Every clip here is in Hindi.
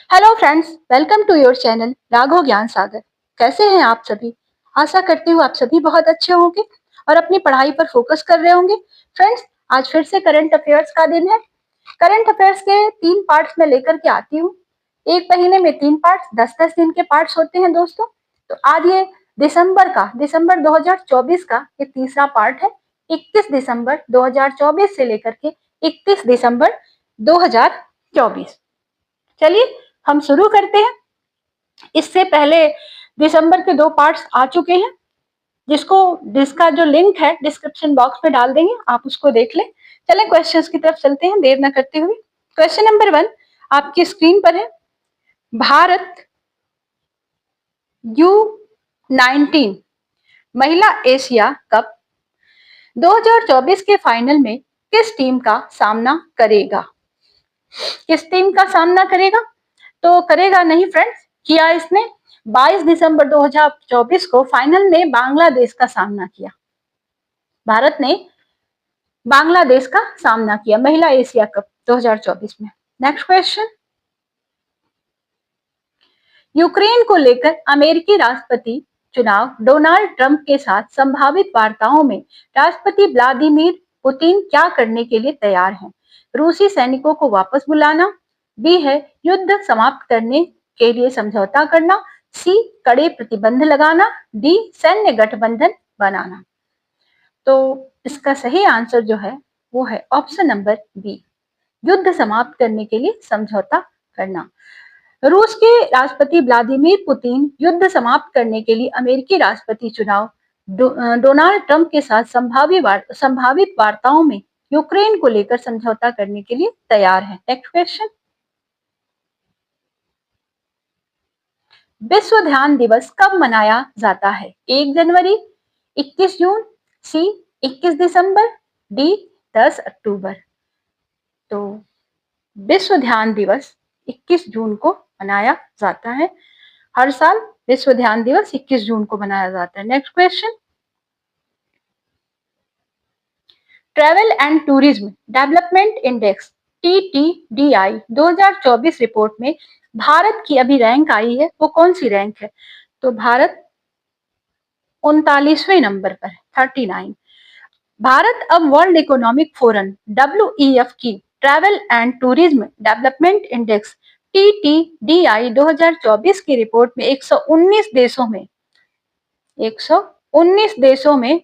Hello friends, welcome to your channel Raghav Gyan Sagar. कैसे हैं आप सभी? आशा करती हूँ आप सभी बहुत अच्छे होंगे और अपनी पढ़ाई पर फोकस कर रहे होंगे। फ्रेंड्स, आज फिर से करंट अफेयर्स का दिन है। करंट अफेयर्स के 3 पार्ट्स में लेकर के आती हूँ। एक महीने में 3 पार्ट्स, 10-10 दिन के पार्ट्स होते हैं दोस्तों। तो आज ये दिसंबर 2024 का ये तीसरा पार्ट है। 21 दिसंबर 2024 से लेकर के 31 दिसंबर 2024। चलिए हम शुरू करते हैं। इससे पहले दिसंबर के 2 पार्ट्स आ चुके हैं, जिसका जो लिंक है डिस्क्रिप्शन बॉक्स में डाल देंगे, आप उसको देख लें। चलें क्वेश्चंस की तरफ चलते हैं देर न करते हुए। क्वेश्चन नंबर 1 आपकी स्क्रीन पर है। भारत U19 महिला एशिया कप 2024 के फाइनल में किस टीम का सामना करेगा? किस टीम का सामना करेगा? तो करेगा नहीं फ्रेंड्स, किया इसने 22 दिसंबर 2024 को फाइनल में बांग्लादेश का सामना किया। भारत ने बांग्लादेश का सामना किया महिला एशिया कप 2024 में। नेक्स्ट क्वेश्चन, यूक्रेन को लेकर अमेरिकी राष्ट्रपति चुनाव डोनाल्ड ट्रंप के साथ संभावित वार्ताओं में राष्ट्रपति व्लादिमीर पुतिन क्या करने के लिए तैयार हैं? रूसी सैनिकों को वापस बुलाना, बी है युद्ध समाप्त करने के लिए समझौता करना, सी कड़े प्रतिबंध लगाना, डी सैन्य गठबंधन बनाना। तो इसका सही आंसर जो है वो है ऑप्शन नंबर बी, युद्ध समाप्त करने के लिए समझौता करना। रूस के राष्ट्रपति व्लादिमीर पुतिन युद्ध समाप्त करने के लिए अमेरिकी राष्ट्रपति चुनाव डोनाल्ड ट्रंप के साथ संभावित वार्ताओं में यूक्रेन को लेकर समझौता करने के लिए तैयार है। नेक्स्ट क्वेश्चन, विश्व ध्यान दिवस कब मनाया जाता है? 1 जनवरी, 21 जून, सी 21 दिसंबर, डी 10 अक्टूबर। तो विश्व ध्यान दिवस 21 जून को मनाया जाता है। हर साल विश्व ध्यान दिवस 21 जून को मनाया जाता है। Next question, travel and tourism development index TTDI 2024 report में भारत की अभी रैंक आई है, वो कौन सी रैंक है? तो भारत 39वें नंबर पर, 39। भारत अब वर्ल्ड इकोनॉमिक फोरम WEF की travel and tourism development index TTDI 2024 की रिपोर्ट में 119 देशों में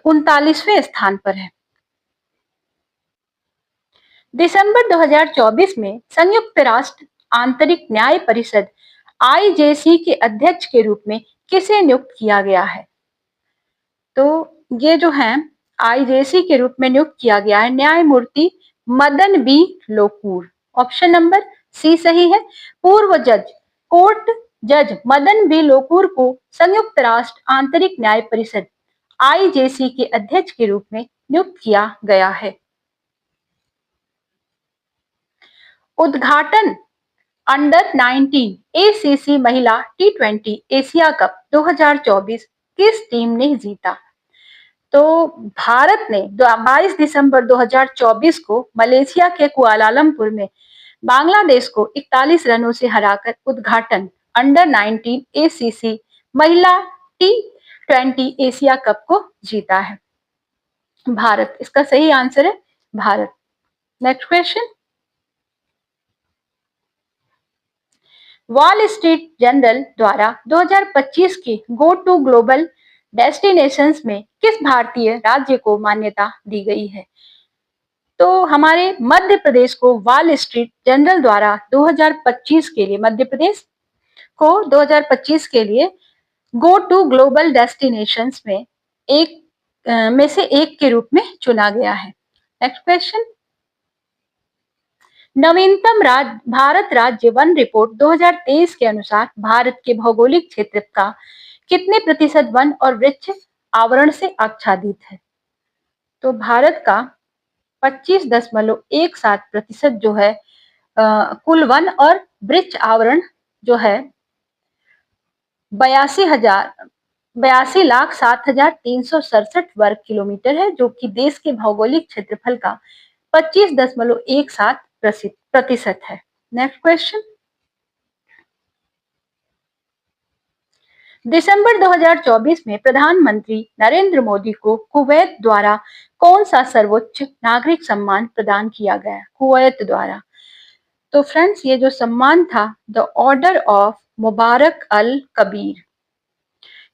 39वें स्थान पर है। दिसंबर 2024 में संयुक्त राष्ट्र आंतरिक न्याय परिषद IJC के अध्यक्ष के रूप में किसे नियुक्त किया गया है? तो ये जो है IJC के रूप में नियुक्त किया गया है न्यायमूर्ति Madan B Lokur. Option number C सही है। पूर्व कोर्ट जज मदन बी लोकूर को संयुक्त राष्ट्र आंतरिक न्याय परिषद IJC के अध्यक्ष के रूप में नियुक्त किया गया है। उद्घाटन अंडर 19 ACC महिला T20 एशिया कप 2024 किस टीम ने जीता? तो भारत ने 22 दिसंबर 2024 को मलेशिया के कुआलालंपुर में बांग्लादेश को 41 रनों से हराकर उद्घाटन अंडर 19 ACC महिला T20 एशिया कप को जीता है। भारत इसका सही आंसर है, Bharat. Next question, wall street journal द्वारा 2025 की गो टू ग्लोबल डेस्टिनेशंस में किस भारतीय राज्य को मान्यता दी गई है? तो हमारे मध्य प्रदेश को वॉल स्ट्रीट जर्नल द्वारा 2025 के लिए, मध्य प्रदेश को 2025 के लिए गो टू ग्लोबल डेस्टिनेशंस में से एक के रूप में चुना गया है। नेक्स्ट क्वेश्चन, नवीनतम भारत राज्य वन रिपोर्ट 2023 के अनुसार भारत के भौगोलिक क्षेत्र का कितने प्रतिशत वन और वृक्ष आवरण से आच्छादित है? तो भारत का 25.17% जो है कुल वन और वृक्ष आवरण जो है 82,07,367 वर्ग किलोमीटर है, जो कि देश के भौगोलिक क्षेत्रफल का 25.17% है। नेक्स्ट क्वेश्चन, दिसंबर 2024 में प्रधानमंत्री नरेंद्र मोदी को कुवैत द्वारा कौन सा सर्वोच्च नागरिक सम्मान प्रदान किया गया? कुवैत द्वारा। तो फ्रेंड्स, ये जो सम्मान था, द ऑर्डर ऑफ मुबारक अल कबीर,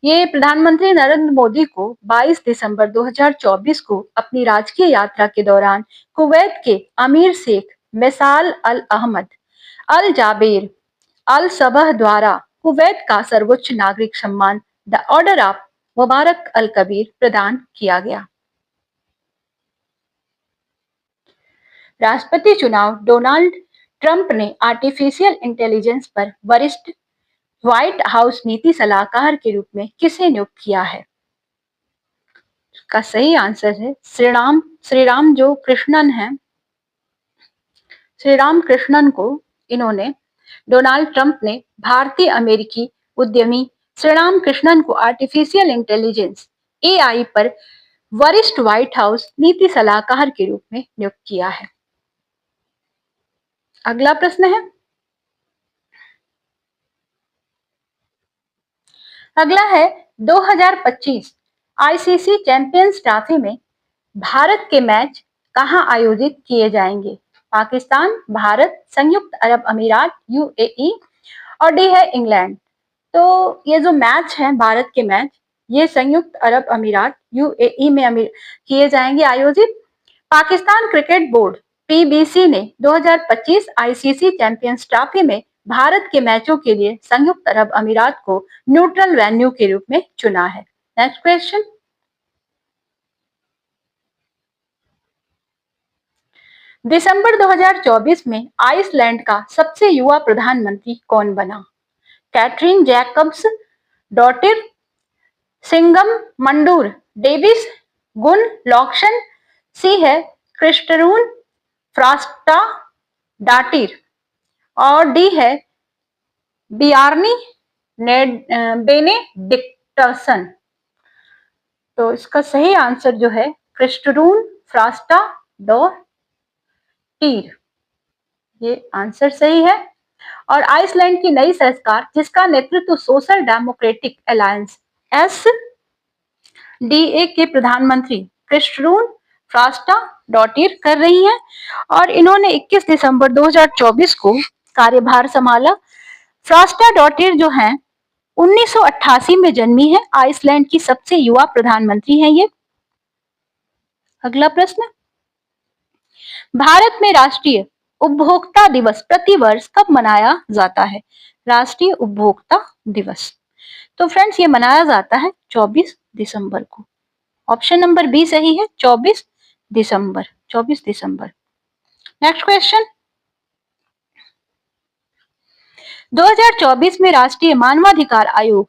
ये प्रधानमंत्री नरेंद्र मोदी को 22 दिसंबर 2024 को अपनी राजकीय यात्रा के दौरान कुवैत के अमीर शेख मिसाल अल अहमद अल जाबेर अल सबह द्वारा कुवैत का सर्वोच्च नागरिक सम्मान द ऑर्डर ऑफ मुबारक अल कबीर प्रदान किया गया। राष्ट्रपति चुनाव, डोनाल्ड ट्रंप ने आर्टिफिशियल इंटेलिजेंस पर वरिष्ठ व्हाइट हाउस नीति सलाहकार के रूप में किसे नियुक्त किया है? का सही आंसर है श्रीराम जो कृष्णन है, श्रीराम कृष्णन को इन्होंने, डोनाल्ड ट्रंप ने भारतीय अमेरिकी उद्यमी श्रीराम कृष्णन को आर्टिफिशियल इंटेलिजेंस एआई पर वरिष्ठ व्हाइट हाउस नीति सलाहकार के रूप में नियुक्त किया है। अगला प्रश्न है, अगला है 2025 आईसीसी चैंपियंस ट्रॉफी में भारत के मैच कहां आयोजित किए जाएंगे? पाकिस्तान, भारत, संयुक्त अरब अमीरात यूएई और डी है इंग्लैंड। तो ये जो मैच है, भारत के मैच, ये संयुक्त अरब अमीरात यूएई में किए जाएंगे आयोजित। पाकिस्तान क्रिकेट बोर्ड पीबीसी ने 2025 आईसीसी चैंपियंस ट्रॉफी में भारत के मैचों के लिए संयुक्त अरब अमीरात को न्यूट्रल वेन्यू के रूप में चुना है। नेक्स्ट क्वेश्चन, दिसंबर 2024 में आइसलैंड का सबसे युवा प्रधानमंत्री कौन बना? कैथरीन जैकब्स डॉटिर, सिंगम मंडूर डेविस, गुन लॉक्शन, सी है क्रिस्टरून फ्रास्टा डाटिर और डी है बियार्नी बेनेडिक्टसन। तो इसका सही आंसर जो है क्रिस्टरून फ्रास्टा डॉटिर, ये आंसर सही है। और आइसलैंड की नई सरकार, जिसका नेतृत्व सोशल डेमोक्रेटिक अलायंस एसडीए के प्रधानमंत्री क्रिस्टरून फ्रास्टा डॉटिर कर रही हैं और इन्होंने 21 दिसंबर 2024 को कार्यभार संभाला। फ्रास्टा डॉटिर जो हैं 1988 में जन्मी है, आइसलैंड की सबसे युवा प्रधानमंत्री हैं ये। अगला प्रश्न, भारत में राष्ट्रीय उपभोक्ता दिवस प्रतिवर्ष कब मनाया जाता है? राष्ट्रीय उपभोक्ता दिवस, तो फ्रेंड्स ये मनाया जाता है 24 दिसंबर को। ऑप्शन नंबर बी सही है, 24 दिसंबर, 24 दिसंबर। नेक्स्ट क्वेश्चन, 2024 में राष्ट्रीय मानवाधिकार आयोग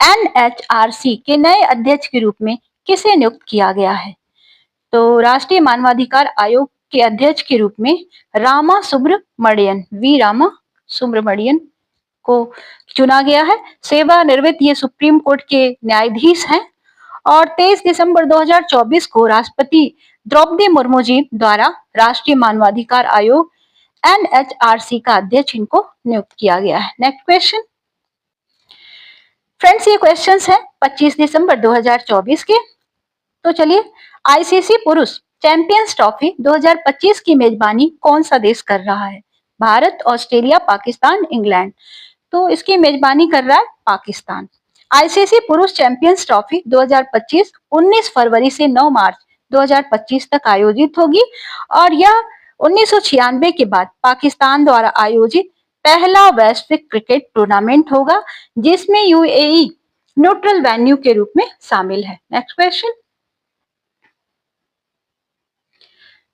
एनएचआरसी के नए अध्यक्ष के रूप में किसे नियुक्त किया गया है? तो राष्ट्रीय मानवाधिकार आयोग के अध्यक्ष के रूप में रामा सुब्रमणियन, वी रामा सुब्रमणियन को चुना गया है। सेवानिवृत्त ये सुप्रीम कोर्ट के न्यायाधीश हैं और 23 दिसंबर 2024 को राष्ट्रपति द्रौपदी मुर्मू जी द्वारा राष्ट्रीय मानवाधिकार आयोग एनएचआरसी का अध्यक्ष इनको नियुक्त किया गया है। नेक्स्ट क्वेश्चन, फ्रेंड्स ये क्वेश्चंस हैं 25 दिसंबर 2024 के। तो चलिए, आईसीसी पुरुष चैंपियंस ट्रॉफी 2025 की मेजबानी कौन सा देश कर रहा है? Bharat, Australia, Pakistan, England. तो इसकी मेजबानी कर रहा है पाकिस्तान। आईसीसी पुरुष चैंपियंस ट्रॉफी 2025 19 फरवरी से 9 मार्च 2025 तक आयोजित होगी और यह 1996 के बाद पाकिस्तान द्वारा आयोजित पहला वैश्विक क्रिकेट टूर्नामेंट होगा जिसमें यूएई न्यूट्रल वेन्यू के रूप में शामिल है। नेक्स्ट क्वेश्चन,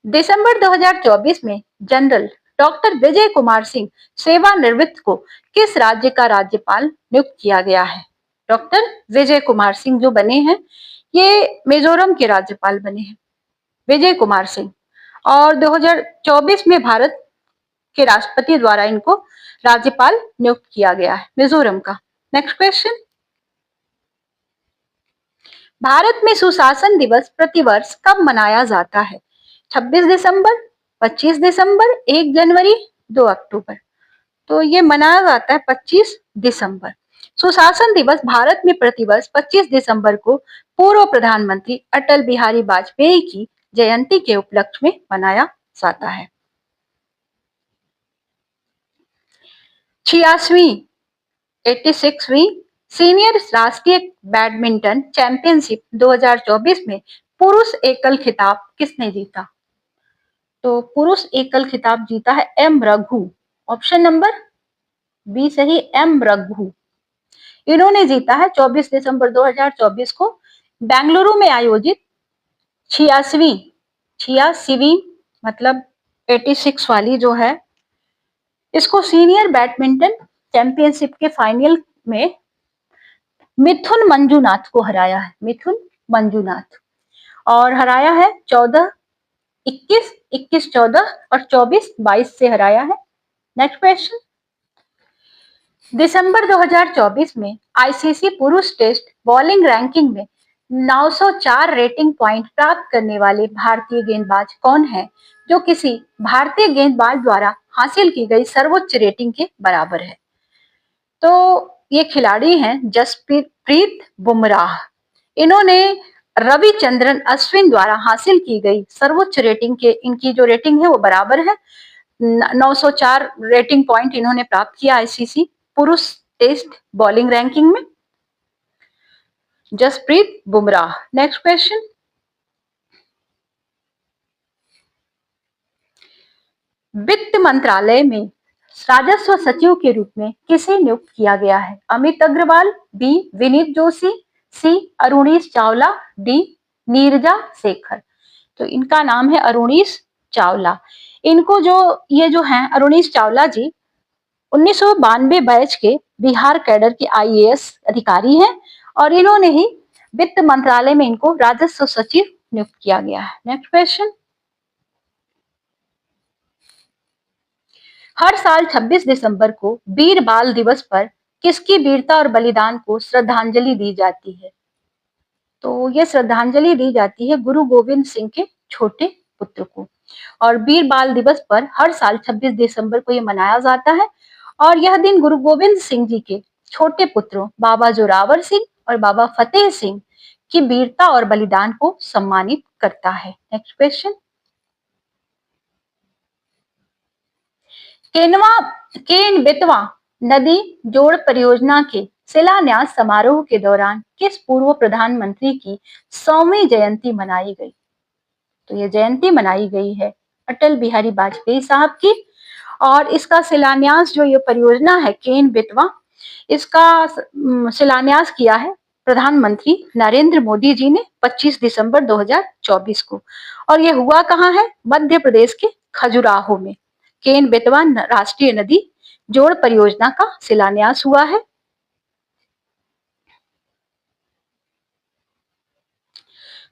दिसंबर 2024 में जनरल डॉक्टर विजय कुमार सिंह सेवानिवृत्त को किस राज्य का राज्यपाल नियुक्त किया गया है? डॉक्टर विजय कुमार सिंह जो बने हैं ये मिजोरम के राज्यपाल बने हैं, विजय कुमार सिंह, और 2024 में भारत के राष्ट्रपति द्वारा इनको राज्यपाल नियुक्त किया गया है मिजोरम का। नेक्स्ट क्वेश्चन, भारत में सुशासन दिवस प्रतिवर्ष कब मनाया जाता है? 26 दिसंबर, 25 दिसंबर, 1 जनवरी, 2 अक्टूबर। तो ये मनाया जाता है 25 दिसंबर। सुशासन दिवस भारत में प्रतिवर्ष 25 दिसंबर को पूर्व प्रधानमंत्री अटल बिहारी वाजपेयी की जयंती के उपलक्ष्य में मनाया जाता है। 86वीं 86वीं सीनियर राष्ट्रीय बैडमिंटन चैंपियनशिप 2024 में पुरुष एकल खिताब किसने जीता? तो पुरुष एकल खिताब जीता है M Raghu. Option number B सही, एम रघु। इन्होंने जीता है 24 दिसंबर 2024 को बेंगलुरु में आयोजित 86वीं 86वीं मतलब 86 वाली जो है, इसको सीनियर बैडमिंटन चैंपियनशिप के फाइनल में मिथुन मंजूनाथ को हराया है। मिथुन मंजूनाथ और हराया है 14 21 21 14 और 24 22 से हराया है। नेक्स्ट क्वेश्चन, दिसंबर 2024 में आईसीसी पुरुष टेस्ट बॉलिंग रैंकिंग में 904 रेटिंग पॉइंट प्राप्त करने वाले भारतीय गेंदबाज कौन है, जो किसी भारतीय गेंदबाज द्वारा हासिल की गई सर्वोच्च रेटिंग के बराबर है? तो ये खिलाड़ी हैं जसप्रीत बुमराह। इन्होंने रविचंद्रन अश्विन द्वारा हासिल की गई सर्वोच्च रेटिंग के, इनकी जो रेटिंग है वो बराबर है। 904 रेटिंग पॉइंट इन्होंने प्राप्त किया आईसीसी पुरुष टेस्ट बॉलिंग रैंकिंग में। जसप्रीत बुमराह। नेक्स्ट क्वेश्चन, वित्त मंत्रालय में राजस्व सचिव के रूप में किसे नियुक्त किया गया है? अमित अग्रवाल, बी विनीत जोशी, सी अरुणीश चावला, डी नीरजा शेखर। तो इनका नाम है अरुणीश चावला। इनको जो ये जो हैं अरुणीश चावला जी 1992 बैच के बिहार कैडर के आईएएस अधिकारी हैं और इन्होंने ही वित्त मंत्रालय में इनको राजस्व सचिव नियुक्त किया गया है। नेक्स्ट क्वेश्चन, हर साल 26 दिसंबर को वीर बाल दिवस पर किसकी वीरता और बलिदान को श्रद्धांजलि दी जाती है? तो ये श्रद्धांजलि दी जाती है गुरु गोविंद सिंह के छोटे पुत्र को। और वीर बाल दिवस पर हर साल 26 दिसंबर को ये मनाया जाता है और यह दिन गुरु गोविंद सिंह जी के छोटे पुत्रों बाबा जोरावर सिंह और बाबा फतेह सिंह की वीरता और बलिदान को सम्मानित करता है। नेक्स्ट क्वेश्चन, केन बेतवा नदी जोड़ परियोजना के शिलान्यास समारोह के दौरान किस पूर्व प्रधानमंत्री की 100वीं जयंती मनाई गई? तो ये जयंती मनाई गई है अटल बिहारी वाजपेयी साहब की और इसका शिलान्यास जो ये परियोजना है केन बेतवा, इसका शिलान्यास किया है प्रधानमंत्री नरेंद्र मोदी जी ने 25 दिसंबर 2024 को। और ये हुआ कहाँ है? मध्य प्रदेश के खजुराहो में केन बेतवा राष्ट्रीय नदी जोड़ परियोजना का शिलान्यास हुआ है।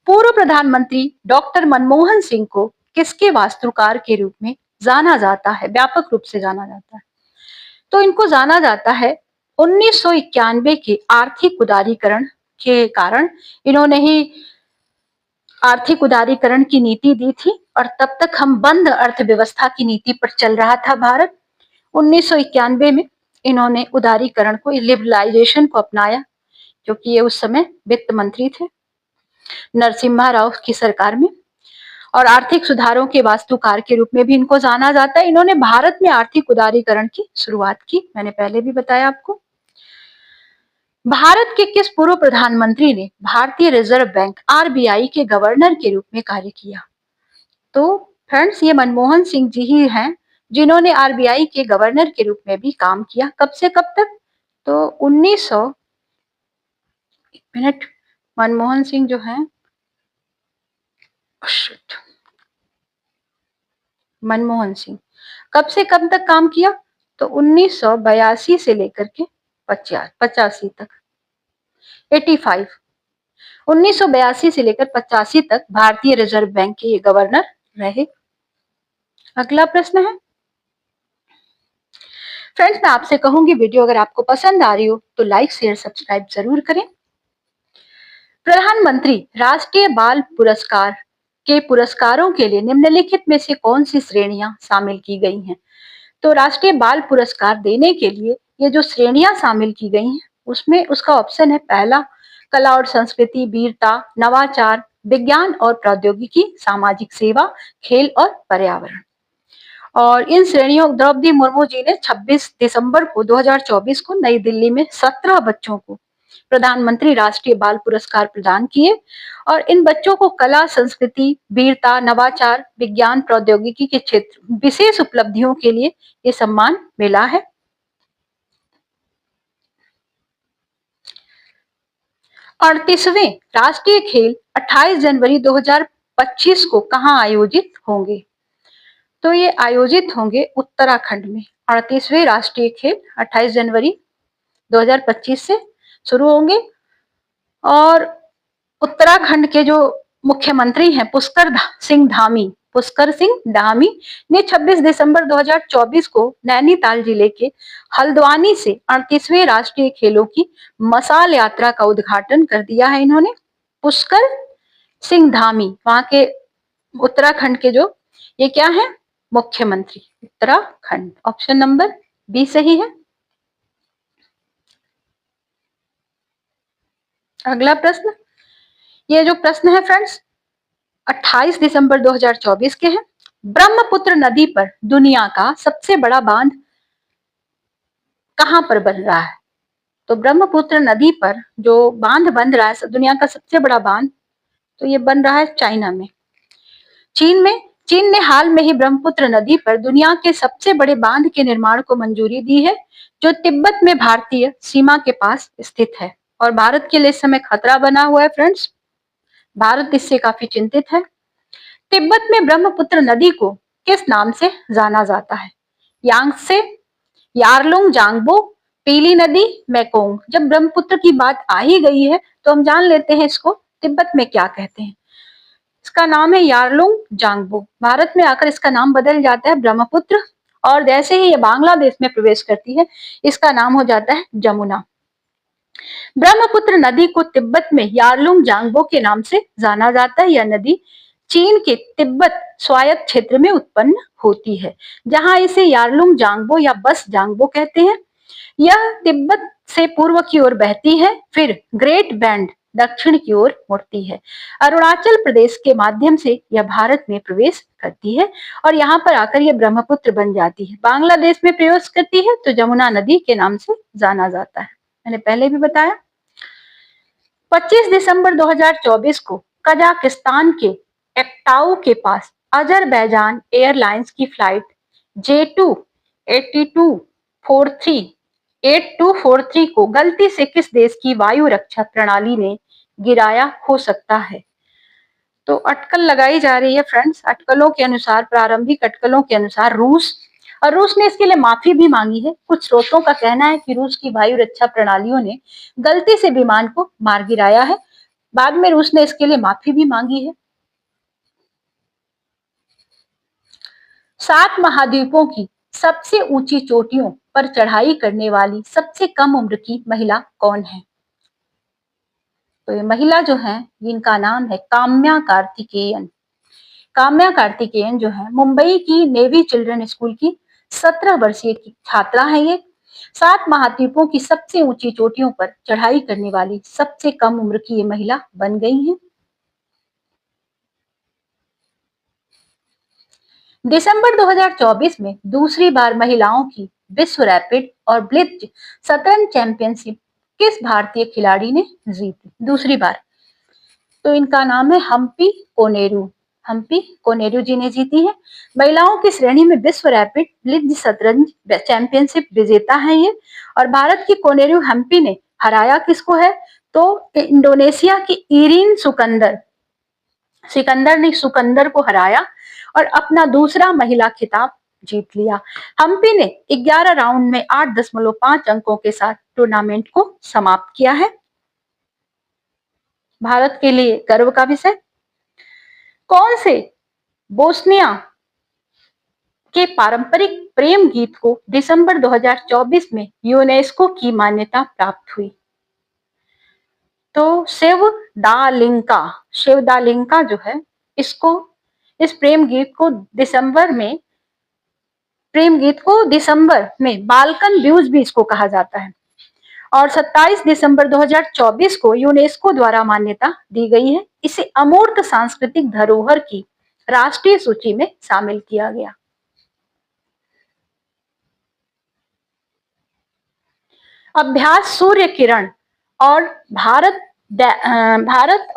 पूर्व प्रधानमंत्री डॉक्टर मनमोहन सिंह को किसके वास्तुकार के रूप में जाना जाता है, व्यापक रूप से जाना जाता है? तो इनको जाना जाता है 1991 के आर्थिक उदारीकरण के कारण। इन्होंने ही आर्थिक उदारीकरण की नीति दी थी और तब तक हम बंद अर्थव्यवस्था की नीति पर चल रहा था भारत। 1991 में इन्होंने उदारीकरण को, लिबरलाइजेशन को अपनाया, क्योंकि ये उस समय वित्त मंत्री थे नरसिम्हा राव की सरकार में। और आर्थिक सुधारों के वास्तुकार के रूप में भी इनको जाना जाता है। इन्होंने भारत में आर्थिक उदारीकरण की शुरुआत की, मैंने पहले भी बताया आपको। भारत के किस पूर्व प्रधानमंत्री ने भारतीय रिजर्व बैंक आरबीआई के गवर्नर के रूप में कार्य किया? तो फ्रेंड्स, ये मनमोहन सिंह जी ही हैं जिन्होंने आरबीआई के गवर्नर के रूप में भी काम किया। कब से कब तक? तो 1900 मिनट, मनमोहन सिंह जो हैं, मनमोहन सिंह कब से कब तक काम किया? तो 1982 से लेकर के 85 तक, 85 1982 से लेकर 85 तक भारतीय रिजर्व बैंक के ये गवर्नर रहे। अगला प्रश्न है फ्रेंड्स, मैं आपसे कहूंगी वीडियो अगर आपको पसंद आ रही हो तो लाइक शेयर सब्सक्राइब जरूर करें। प्रधानमंत्री राष्ट्रीय बाल पुरस्कार के पुरस्कारों के लिए निम्नलिखित में से कौन सी श्रेणियां शामिल की गई हैं? तो राष्ट्रीय बाल पुरस्कार देने के लिए ये जो श्रेणियां शामिल की गई हैं, उसमें उसका ऑप्शन है पहला कला और संस्कृति, वीरता, नवाचार, विज्ञान और प्रौद्योगिकी, सामाजिक सेवा, खेल और पर्यावरण। और इन श्रेणियों द्रौपदी मुर्मू जी ने 26 दिसंबर को 2024 को नई दिल्ली में 17 बच्चों को प्रधानमंत्री राष्ट्रीय बाल पुरस्कार प्रदान किए और इन बच्चों को कला, संस्कृति, वीरता, नवाचार, विज्ञान, प्रौद्योगिकी के क्षेत्र विशेष उपलब्धियों के लिए ये सम्मान मिला है। अड़तीसवें राष्ट्रीय खेल 28 जनवरी 2025 को कहां आयोजित होंगे? तो ये आयोजित होंगे उत्तराखंड में। 38वें राष्ट्रीय खेल 28 जनवरी 2025 से शुरू होंगे और उत्तराखंड के जो मुख्यमंत्री हैं पुष्कर सिंह धामी ने 26 दिसंबर 2024 को नैनीताल जिले के हल्द्वानी से 38वें राष्ट्रीय खेलों की मशाल यात्रा का उद्घाटन कर दिया है। इन्होंने पुष्कर सिंह धामी वहां के उत्तराखंड के जो ये क्या है मुख्यमंत्री उत्तराखंड। ऑप्शन नंबर बी सही है। अगला प्रश्न, ये जो प्रश्न है फ्रेंड्स 28 दिसंबर 2024 के हैं। ब्रह्मपुत्र नदी पर दुनिया का सबसे बड़ा बांध कहां पर बन रहा है? तो ब्रह्मपुत्र नदी पर जो बांध बन रहा है दुनिया का सबसे बड़ा बांध, तो ये बन रहा है चाइना में, चीन में। चीन ने हाल में ही ब्रह्मपुत्र नदी पर दुनिया के सबसे बड़े बांध के निर्माण को मंजूरी दी है, जो तिब्बत में भारतीय सीमा के पास स्थित है और भारत के लिए इस समय खतरा बना हुआ है फ्रेंड्स। भारत इससे काफी चिंतित है। तिब्बत में ब्रह्मपुत्र नदी को किस नाम से जाना जाता है? यांगसे, यारलुंग जांगबो, पीली नदी, मेकोंग। जब ब्रह्मपुत्र की बात आ ही गई है तो हम जान लेते हैं इसको तिब्बत में क्या कहते हैं। इसका नाम है यारलुंग जांगबो। भारत में आकर इसका नाम बदल जाता है ब्रह्मपुत्र और जैसे ही ये बांग्लादेश में प्रवेश करती है इसका नाम हो जाता है जमुना। ब्रह्मपुत्र नदी को तिब्बत में यारलुंग जांगबो के नाम से जाना जाता है। यह नदी चीन के तिब्बत स्वायत्त क्षेत्र में उत्पन्न होती है, जहां इसे यारलुंग जांगबो या बस जांगबो कहते हैं। यह तिब्बत से पूर्व की ओर बहती है, फिर ग्रेट बैंड दक्षिण की ओर मुड़ती है। अरुणाचल प्रदेश के माध्यम से यह भारत में प्रवेश करती है और यहाँ पर आकर यह ब्रह्मपुत्र बन जाती है। बांग्लादेश में प्रवेश करती है तो जमुना नदी के नाम से जाना जाता है, मैंने पहले भी बताया। 25 दिसंबर 2024 को कजाकिस्तान के एक्टाउ के पास अजरबैजान एयरलाइंस की फ्लाइट J2 8243 को गलती से किस देश की वायु रक्षा प्रणाली ने गिराया हो सकता है? तो अटकल लगाई जा रही है फ्रेंड्स। अटकलों के अनुसार, प्रारंभिक अटकलों के अनुसार रूस, और रूस ने इसके लिए माफी भी मांगी है। कुछ स्रोतों का कहना है कि रूस की वायु रक्षा प्रणालियों ने गलती से विमान को मार गिराया है। बाद में रूस ने इसके लिए माफी भी मांगी है। 7 महाद्वीपों की सबसे ऊंची चोटियों पर चढ़ाई करने वाली सबसे कम उम्र की महिला कौन है? तो ये महिला जो है इनका नाम है काम्या कार्तिकेयन। काम्या कार्तिकेयन जो है मुंबई की नेवी चिल्ड्रन स्कूल की 17 वर्षीय की छात्रा है। ये 7 महाद्वीपों की सबसे ऊंची चोटियों पर चढ़ाई करने वाली सबसे कम उम्र की ये महिला बन गई है। दिसंबर 2024 में दूसरी बार महिलाओं की विश्व रैपिड और ब्लिट्ज शतरंज चैंपियनशिप किस भारतीय खिलाड़ी ने जीती? दूसरी बार, तो इनका नाम है हम्पी कोनेरू जी ने जीती है। महिलाओं की श्रेणी में विश्व रैपिड ब्लिट्ज शतरंज चैंपियनशिप विजेता है ये, और भारत की कोनेरू हम्पी ने हराया किसको है? तो इंडोनेशिया की इरीन सुकंदर को हराया और अपना दूसरा महिला खिताब जीत लिया। हम्पी ने 11 राउंड में 8.5 अंकों के साथ टूर्नामेंट को समाप्त किया है। भारत के लिए गर्व का विषय। कौन से बोस्निया के पारंपरिक प्रेम गीत को दिसंबर 2024 में यूनेस्को की मान्यता प्राप्त हुई? तो शिवदालिंका जो है, इस प्रेम गीत को दिसंबर में प्रेम गीत को दिसंबर में बाल्कन ब्लूज भी इसको कहा जाता है। और 27 दिसंबर 2024 को यूनेस्को द्वारा मान्यता दी गई है। इसे अमूर्त सांस्कृतिक धरोहर की राष्ट्रीय सूची में शामिल किया गया। अभ्यास सूर्य किरण और भारत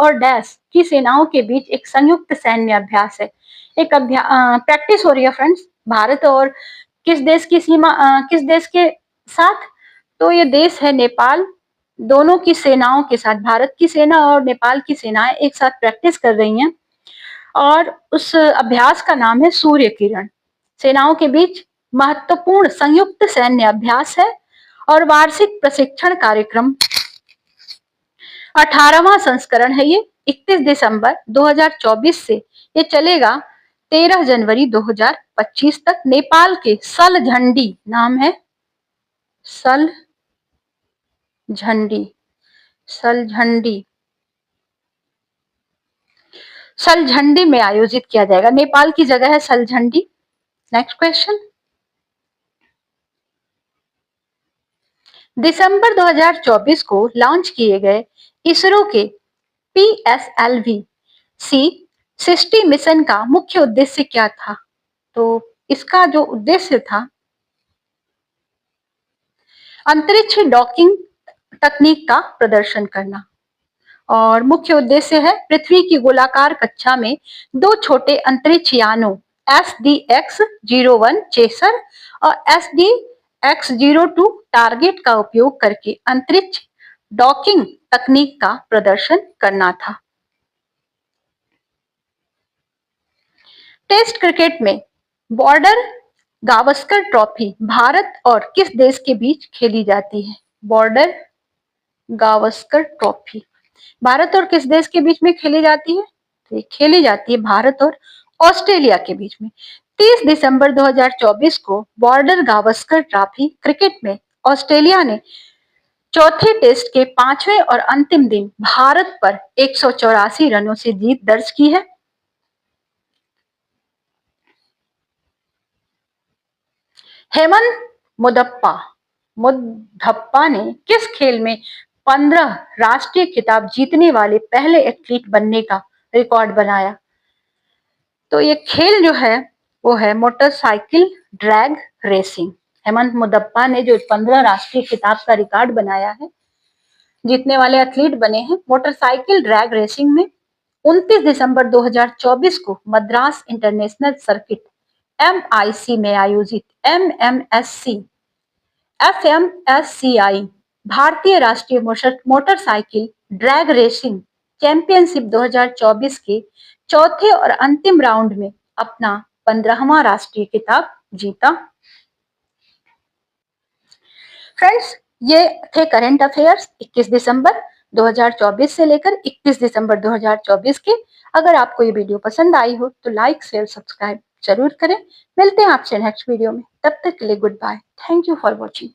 और डैश की सेनाओं के बीच एक संयुक्त सैन्य अभ्यास है। एक प्रैक्टिस हो रही है फ्रेंड्स, भारत और किस देश की सीमा, किस देश के साथ, तो ये देश है नेपाल। दोनों की सेनाओं के साथ, भारत की सेना और नेपाल की सेनाएं एक साथ प्रैक्टिस कर रही हैं और उस अभ्यास का नाम है सूर्य किरण। सेनाओं के बीच महत्वपूर्ण संयुक्त सैन्य अभ्यास है और वार्षिक प्रशिक्षण कार्यक्रम 18वां संस्करण है ये। 31 दिसंबर 2024 से ये चलेगा 13 जनवरी 2025 तक। नेपाल के सलझंडी नाम है, सलझंडी सलझंडी में आयोजित किया जाएगा। नेपाल की जगह है सलझंडी। नेक्स्ट क्वेश्चन, दिसंबर 2024 को लॉन्च किए गए इसरो के PSLV-C60 मिशन का मुख्य उद्देश्य क्या था? तो इसका जो उद्देश्य था, अंतरिक्ष डॉकिंग तकनीक का प्रदर्शन करना। और मुख्य उद्देश्य है पृथ्वी की गोलाकार कक्षा में दो छोटे अंतरिक्ष यानों SDX-01 चेसर और SDX-02 टारगेट का उपयोग करके अंतरिक्ष डॉकिंग तकनीक का प्रदर्शन करना था। टेस्ट क्रिकेट में बॉर्डर गावस्कर ट्रॉफी भारत और किस देश के बीच खेली जाती है? बॉर्डर गावस्कर ट्रॉफी भारत और किस देश के बीच में खेली जाती है? तो खेली जाती है भारत और ऑस्ट्रेलिया के बीच में। 30 दिसंबर 2024 को बॉर्डर गावस्कर ट्रॉफी क्रिकेट में ऑस्ट्रेलिया ने चौथे टेस्ट के 5वें और अंतिम दिन भारत पर 184 रनों से जीत दर्ज की है। हेमंत मुदप्पा ने किस खेल में 15 राष्ट्रीय खिताब जीतने वाले पहले एथलीट बनने का रिकॉर्ड बनाया? तो ये खेल जो है वो है मोटरसाइकिल ड्रैग रेसिंग। हेमंत मुदप्पा ने जो 15 राष्ट्रीय खिताब का रिकॉर्ड बनाया है, जीतने वाले एथलीट बने हैं मोटरसाइकिल ड्रैग रेसिंग में। 29 दिसंबर 2024 को मद्रास इंटरनेशनल सर्किट MIC में आयोजित FMSCI भारतीय राष्ट्रीय मोटरसाइकिल ड्रैग रेसिंग चैंपियनशिप 2024 के चौथे और अंतिम राउंड में अपना 15वां राष्ट्रीय खिताब जीता। फ्रेंड्स, ये थे करंट अफेयर्स 21 दिसंबर 2024 से लेकर 31 दिसंबर 2024 के। अगर आपको ये वीडियो पसंद आई हो तो लाइक शेयर सब्सक्राइब जरूर करें। मिलते हैं आपसे नेक्स्ट वीडियो में, तब तक के लिए good bye. Thank you for watching.